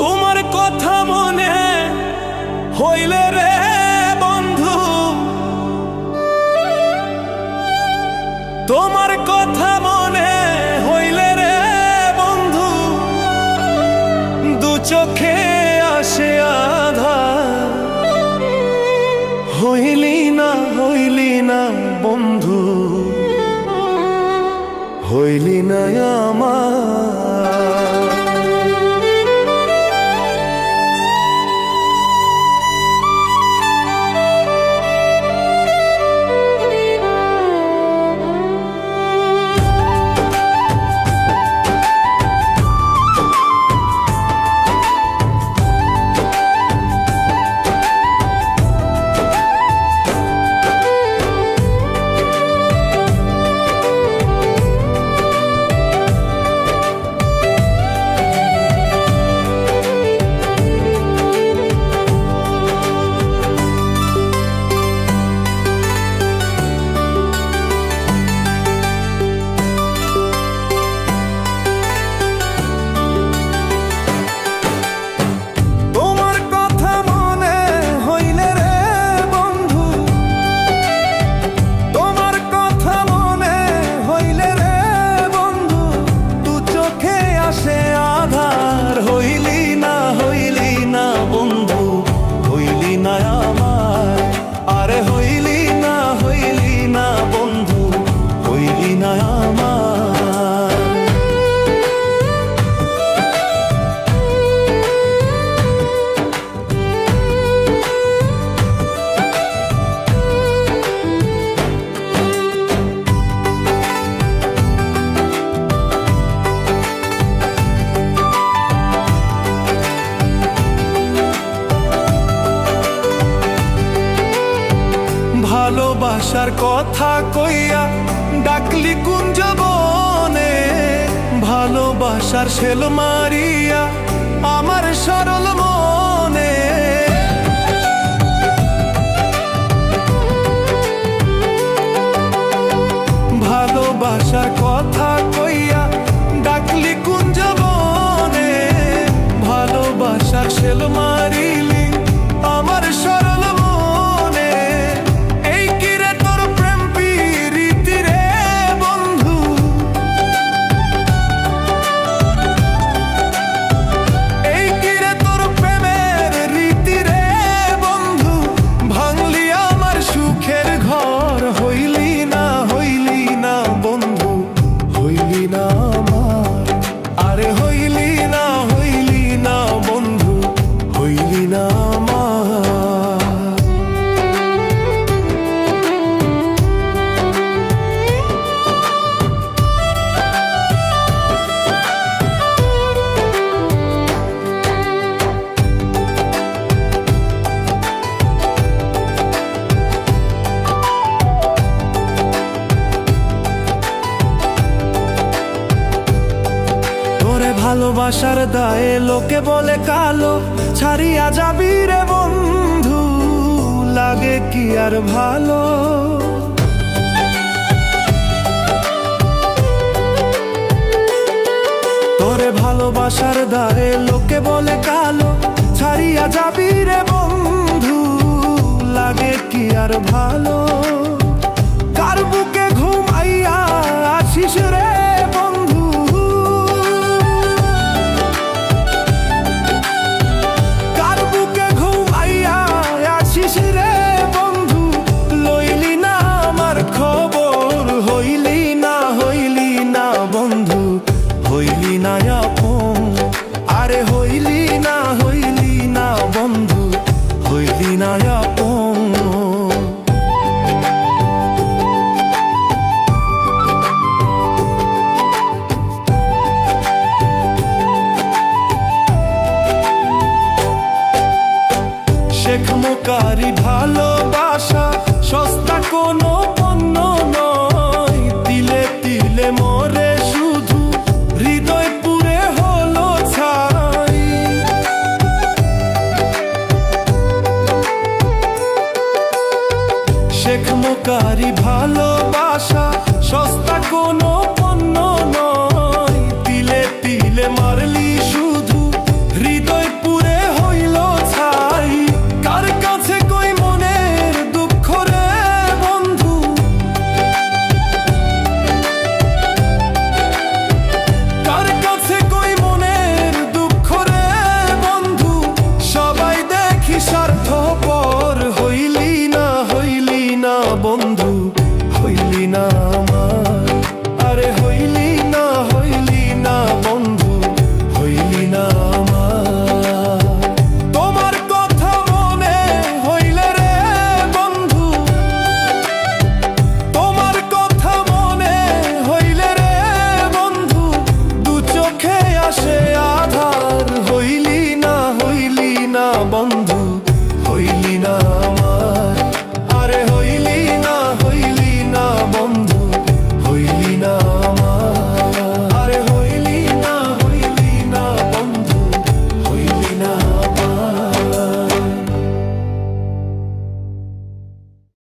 তোমার কথা মনে হইলে রে বন্ধু, তোমার কথা মনে হইলে রে বন্ধু, দু চোখে আসে আঁধার। হইলি না বন্ধু, হইলি না আমার। ভালোবাসার কথা কইয়া ডাকলি কুঞ্জ বনে, ভালোবাসার শেল মারিয়া আমার সরল মনে। ভালোবাসার কথা কইয়া ডাকলি কুঞ্জ বনে, ভালোবাসার শেল মারিলি আমার সরল মনে। এই কিরে তোর প্রেম প্রীতি রে বন্ধু, এই কিরে তোর প্রেমের রীতি রে বন্ধু, ভাঙলি আমার সুখের ঘর। হইলি না বন্ধু, হইলি না আমার। আরে হইলি না বন্ধু, হইলি না আমার। ভালোবাসার দায়ে লোকে বলে কালো, ছাড়িয়া যাবি রে বন্ধু, লাগে কি আর ভালো। তোরে ভালোবাসার দায়ে লোকে বলে কালো, ছাড়িয়া যাবি রে বন্ধু, লাগে কি আর ভালো। কার বুকে ঘুমাইয়া আছিস রে বন্ধু, হইলি না আপন। আরে হইলি না বন্ধু, হইলি না আপন। শেখ মোকারি ভালোবাসা সস্তা